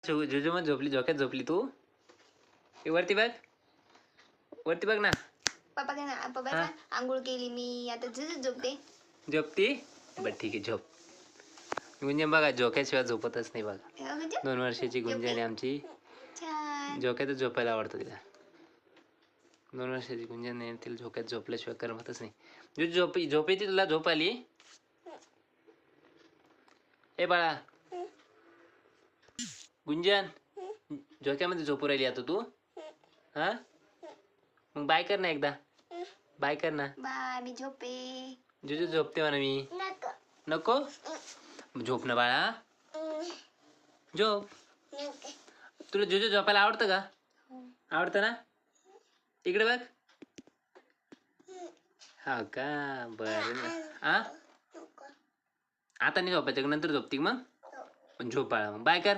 जुजू मग झोपली, झोक्यात झोपली तू. वरती बघ, वरती बघ ना. पप्पा आंघोळ केली मी, आता झोपते. झोपती. बरं ठीक आहे, झोप. गुंजन बघा झोक्याशिवाय झोपतच नाही बघा. 2 वर्षाची गुंजन आहे आमची. झोक्यातच झोपायला आवडतं तिला. 2 वर्षाची गुंजन आहे, तिला झोक्यात झोपल्याशिवाय करमतच नाही. झोप येते तुला? झोप आली? ए बाळा गुंजन, झोक्यामध्ये झोपू राहिली आता तू? हा, मग बाय कर ना एकदा. बाय कर ना. बाय, मी झोपे. जुजू झोपते म्हणा मी. नको झोप ना बाळा, झोप. तुला जुजू झोपायला आवडतं का? आवडतं ना? इकडे बघ. हा का, बरं. हा, आता नाही झोपायचं, नंतर झोपती मग. पण झोप बाळा, मग बाय कर.